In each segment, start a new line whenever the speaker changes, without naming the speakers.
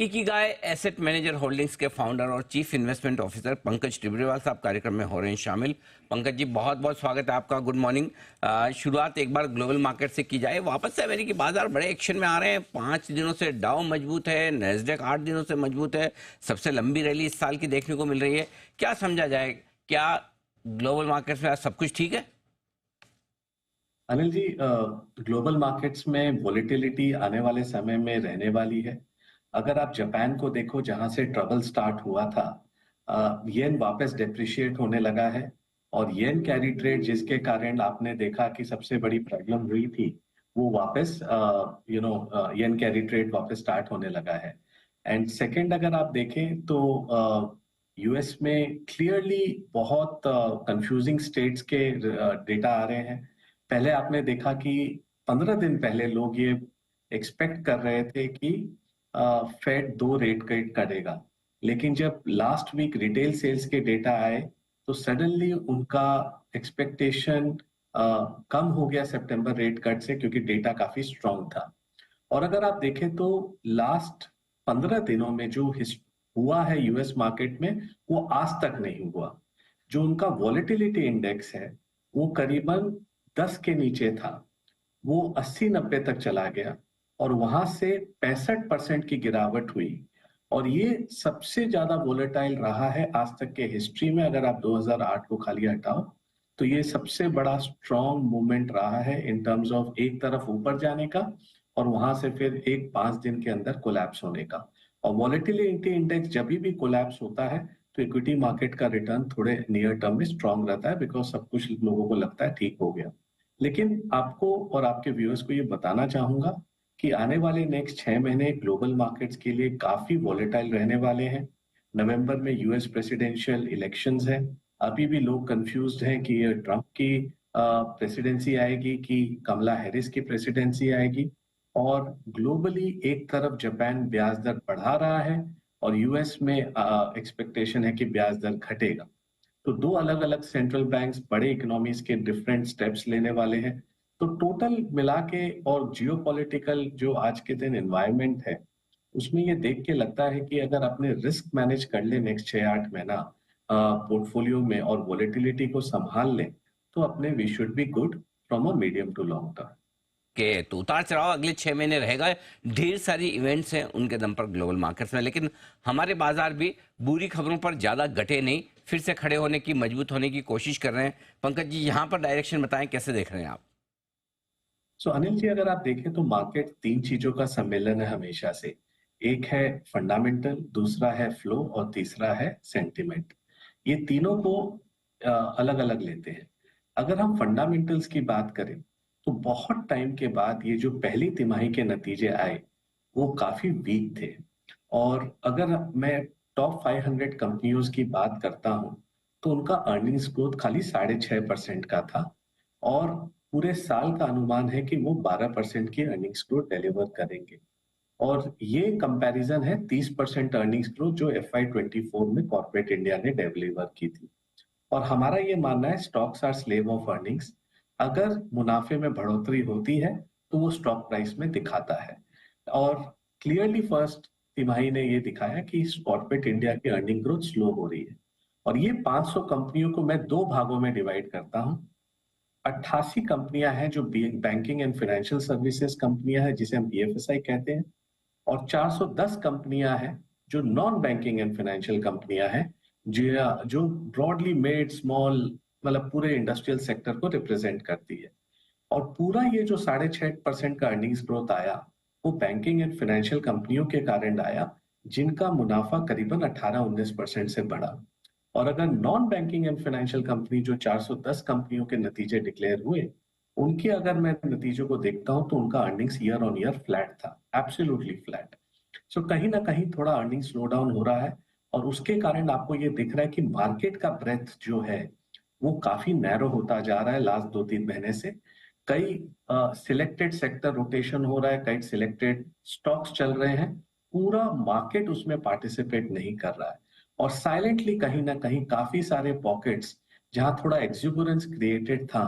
Ikigai asset manager holdings के founder और chief investment officer Pankaj Tibrewal साहब कार्यक्रम में हो रहे हैं शामिल। पंकज जी, बहुत बहुत स्वागत है आपका। Good morning. शुरुआत एक बार ग्लोबल मार्केट से की जाए। वापस से अमेरिकी बाजार बड़े एक्शन में आ रहे हैं। 5 दिनों से डाउ मजबूत है, नैस्डैक 8 दिनों से मजबूत है। सबसे लंबी रैली इस साल की देखने को मिल रही है। क्या समझा जाए, क्या ग्लोबल मार्केट में आज सब कुछ ठीक है?
अनिल जी, ग्लोबल मार्केट्स में वॉलेटिलिटी आने वाले समय में रहने वाली है। अगर आप जापान को देखो, जहां से ट्रबल स्टार्ट हुआ था, येन वापस डेप्रिशिएट होने लगा है और येन कैरी ट्रेड जिसके कारण आपने देखा कि सबसे बड़ी प्रॉब्लम हुई थी, वो वापस येन कैरी ट्रेड वापस स्टार्ट होने लगा है। एंड सेकंड, अगर आप देखें तो यूएस में क्लियरली बहुत कंफ्यूजिंग स्टेट्स के डेटा आ रहे हैं। पहले आपने देखा कि 15 दिन पहले लोग ये एक्सपेक्ट कर रहे थे कि फेड 2 रेट कट करेगा, लेकिन जब लास्ट वीक रिटेल सेल्स के डेटा आए तो सडनली उनका एक्सपेक्टेशन कम हो गया सितंबर रेट कट से, क्योंकि डेटा काफी स्ट्रांग था। और अगर आप देखें तो लास्ट 15 दिनों में जो हुआ है यूएस मार्केट में, वो आज तक नहीं हुआ। जो उनका वॉलेटिलिटी इंडेक्स है वो करीबन 10 के नीचे था, वो 80-90 तक चला गया और वहां से 65% की गिरावट हुई। और ये सबसे ज्यादा वोलेटाइल रहा है आज तक के हिस्ट्री में। अगर आप 2008 को खाली हटाओ तो ये सबसे बड़ा स्ट्रॉन्ग मूवमेंट रहा है इन टर्म्स ऑफ एक तरफ ऊपर जाने का और वहां से फिर एक 5 दिन के अंदर कोलैप्स होने का। और वॉलेटिलिटी इंडेक्स जब भी कोलैप्स होता है तो इक्विटी मार्केट का रिटर्न थोड़े नियर टर्म में स्ट्रांग रहता है, बिकॉज सब कुछ लोगों को लगता है ठीक हो गया। लेकिन आपको और आपके व्यूअर्स को ये बताना चाहूंगा कि आने वाले नेक्स्ट 6 महीने ग्लोबल मार्केट्स के लिए काफी वॉलेटाइल रहने वाले हैं। नवंबर में यूएस प्रेसिडेंशियल इलेक्शंस है। अभी भी लोग कंफ्यूज्ड हैं कि ये ट्रंप की प्रेसिडेंसी आएगी कि कमला हैरिस की प्रेसिडेंसी आएगी। और ग्लोबली एक तरफ जापान ब्याज दर बढ़ा रहा है और यूएस में एक्सपेक्टेशन है कि ब्याज दर घटेगा। तो दो अलग अलग सेंट्रल बैंक्स बड़े इकोनॉमीज के डिफरेंट स्टेप्स लेने वाले हैं। तो टोटल मिला के और जियोपॉलिटिकल जो आज के दिन एनवायरनमेंट है, उसमें ये देख के लगता है कि अगर अपने रिस्क मैनेज कर ले नेक्स्ट 6-8 महीना पोर्टफोलियो में और वॉलेटिलिटी को संभाल लें, तो अपने we should be good from a medium to long term.
के तो उतार चढ़ाव अगले 6 महीने रहेगा। ढेर सारी इवेंट्स हैं उनके दम पर ग्लोबल मार्केट्स में, लेकिन हमारे बाजार भी बुरी खबरों पर ज्यादा घटे नहीं, फिर से खड़े होने की, मजबूत होने की कोशिश कर रहे हैं। पंकज जी, यहाँ पर डायरेक्शन बताएं, कैसे देख रहे हैं आप?
अनिल जी, अगर आप देखें तो मार्केट 3 चीजों का सम्मेलन है हमेशा से। एक है फंडामेंटल, दूसरा है फ्लो और तीसरा है सेंटिमेंट। ये तीनों को अलग अलग लेते हैं। अगर हम फंडामेंटल्स की बात करें तो बहुत टाइम के बाद ये जो पहली तिमाही के नतीजे आए वो काफी वीक थे। और अगर मैं टॉप 500 कंपनियों की बात करता हूं तो उनका अर्निंग्स ग्रोथ खाली 6.5% का था और पूरे साल का अनुमान है कि वो 12% की अर्निंग्स ग्रोथ डिलीवर करेंगे। और ये कंपैरिजन है 30% अर्निंग्स ग्रोथ जो FY24 में कॉर्पोरेट इंडिया ने डिलीवर की थी। और हमारा ये मानना है stocks are slave of earnings. अगर मुनाफे में बढ़ोतरी होती है तो वो स्टॉक प्राइस में दिखाता है। और क्लियरली फर्स्ट तिमाही ने ये दिखाया कि कॉर्पोरेट इंडिया की अर्निंग ग्रोथ स्लो हो रही है। और ये 500 कंपनियों को मैं 2 भागों में डिवाइड करता हूँ। 88 कंपनियां हैं जो बैंकिंग एंड फाइनेंशियल सर्विसेज कंपनियां हैं, जिसे हम BFSI कहते हैं। और 410 कंपनियां हैं जो नॉन बैंकिंग एंड फाइनेंशियल कंपनियां हैं, जो ब्रॉडली मिड स्मॉल, मतलब पूरे इंडस्ट्रियल सेक्टर को रिप्रेजेंट करती है। और पूरा ये जो 6.5% का अर्निंग्स ग्रोथ आया वो बैंकिंग एंड फाइनेंशियल कंपनियों के कारण आया, जिनका मुनाफा करीबन 18-19% से बढ़ा। और अगर non banking and financial company जो 410 कंपनियों के नतीजे डिक्लेयर हुए, उनके अगर मैं नतीजों को देखता हूं तो उनका earnings year on year flat था, एब्सोल्युटली फ्लैट। सो कहीं ना कहीं थोड़ा अर्निंग स्लो डाउन हो रहा है और उसके कारण आपको ये दिख रहा है कि मार्केट का ब्रेथ जो है वो काफी नैरो होता जा रहा है लास्ट 2-3 महीने से। कई सिलेक्टेड सेक्टर रोटेशन हो रहा है, कई सिलेक्टेड स्टॉक्स चल रहे हैं, पूरा मार्केट उसमें पार्टिसिपेट नहीं कर रहा है। और साइलेंटली कहीं ना कहीं काफी सारे पॉकेट्स जहां थोड़ा एक्सुबरेंस क्रिएटेड था,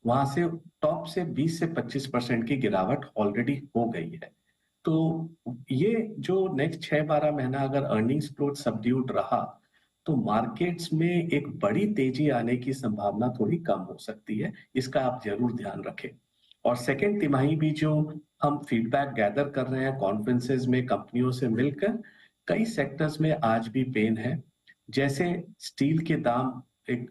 वहां से टॉप से 20 से 25% की गिरावट ऑलरेडी हो गई है। तो ये जो नेक्स्ट 6-12 महीना अगर अर्निंग्स ग्रोथ सबड्यूड रहा, तो मार्केट्स में एक बड़ी तेजी आने की संभावना थोड़ी कम हो सकती है। इसका आप ज़रूर ध्यान रखें। और सेकंड तिमाही भी जो हम फीडबैक गैदर कर रहे हैं कॉन्फ्रेंसेस में कंपनियों से मिलकर, कई सेक्टर्स में आज भी पेन है। जैसे स्टील के दाम एक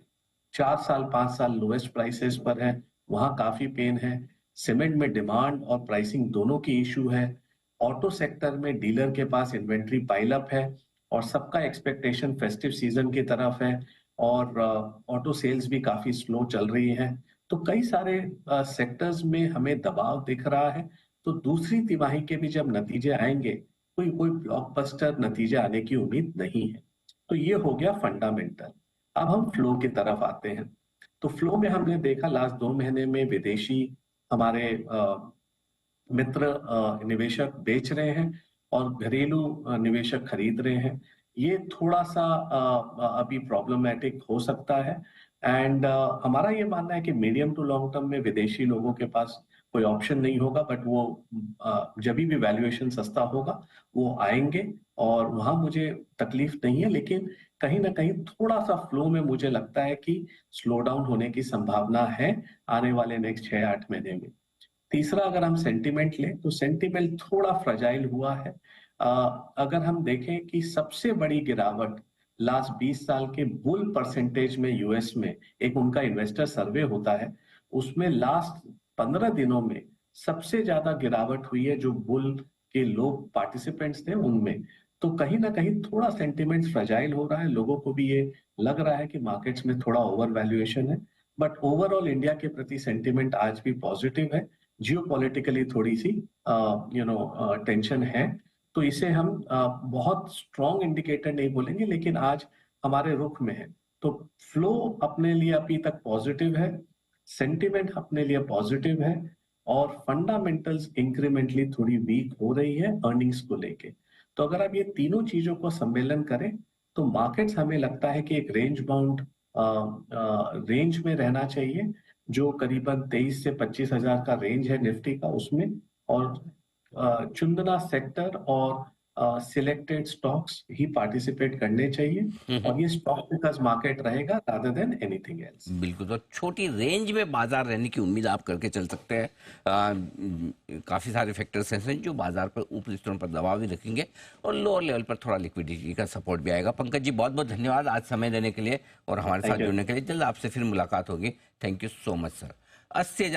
4 साल, 5 साल लोएस्ट प्राइसेस पर है, वहाँ काफ़ी पेन है। सीमेंट में डिमांड और प्राइसिंग दोनों की इश्यू है। ऑटो सेक्टर में डीलर के पास इन्वेंट्री पाइल अप है और सबका एक्सपेक्टेशन फेस्टिव सीजन की तरफ है और ऑटो सेल्स भी काफ़ी स्लो चल रही हैं। तो कई सारे सेक्टर्स में हमें दबाव दिख रहा है। तो दूसरी तिमाही के भी जब नतीजे आएँगे, कोई कोई ब्लॉकबस्टर नतीजे आने की उम्मीद नहीं है। तो ये हो गया फंडामेंटल। अब हम फ्लो की तरफ आते हैं। तो फ्लो में हमने देखा लास्ट 2 महीने में विदेशी हमारे मित्र निवेशक बेच रहे हैं और घरेलू निवेशक खरीद रहे हैं। ये थोड़ा-सा अभी प्रॉब्लमैटिक हो सकता है एंड हमारा ये मानना है कि मीडियम टू लॉन्ग टर्म में विदेशी लोगों के पास कोई ऑप्शन नहीं होगा बट वो जभी भी वैल्यूएशन सस्ता होगा, वो आएँगे और वहाँ मुझे तकलीफ नहीं है लेकिन कहीं न कहीं थोड़ा-सा फ्लो में मुझे लगता है कि स्लो डाउन होने की संभावना है आने वाले नेक्स्ट 6-8 महीने में। तीसरा अगर हम सेंटीमेंट लें तो सेंटीमेंट थोड़ा फ्रजाइल हुआ है। अ, अगर हम देखें कि सबसे बड़ी गिरावट लास्ट 20 साल के बुल परसेंटेज में यूएस में एक उनका इन्वेस्टर सर्वे होता है, उसमें लास्ट 15 दिनों में सबसे ज्यादा गिरावट हुई है जो बुल के लोग पार्टिसिपेंट्स थे उनमें। तो कहीं ना कहीं थोड़ा सेंटीमेंट फ्रजाइल हो रहा है, लोगों को भी ये लग रहा है कि मार्केट्स में थोड़ा ओवर वैल्यूएशन है, बट ओवरऑल इंडिया के प्रति सेंटीमेंट आज भी पॉजिटिव है। जियोपॉलिटिकली थोड़ी-सी टेंशन है, तो इसे हम बहुत स्ट्रॉन्ग इंडिकेटर नहीं बोलेंगे लेकिन आज हमारे रुख में है। तो फ्लो अपने लिए अभी तक पॉजिटिव है, सेंटीमेंट अपने लिए पॉजिटिव है और फंडामेंटल्स इंक्रीमेंटली थोड़ी वीक हो रही है अर्निंग्स को लेके। तो अगर आप ये तीनों चीजों को सम्मेलन करें, तो मार्केट्स हमें लगता है कि एक रेंज बाउंड रेंज में रहना चाहिए जो करीबन 23 से 25,000 का रेंज है निफ्टी का उसमें और चुंदना सेक्टर और सिलेक्टेड स्टॉक्स ही पार्टिसिपेट करने चाहिए और ये स्टॉक पिकर्स मार्केट रहेगा रादर देन एनीथिंग एल्स।
बिल्कुल, तो छोटी रेंज में बाजार रहने की उम्मीद आप करके चल सकते हैं। काफ़ी सारे फैक्टर्स हैं जो बाजार पर ऊपरी स्तरों पर दबाव भी रखेंगे और लोअर लेवल पर थोड़ा लिक्विडिटी का सपोर्ट भी आएगा। पंकज जी, बहुत बहुत धन्यवाद आज समय देने के लिए और हमारे साथ
थैंक यू।
जुड़ने के लिए। जल्द आपसे फिर मुलाकात होगी। Thank you so much sir. 80,000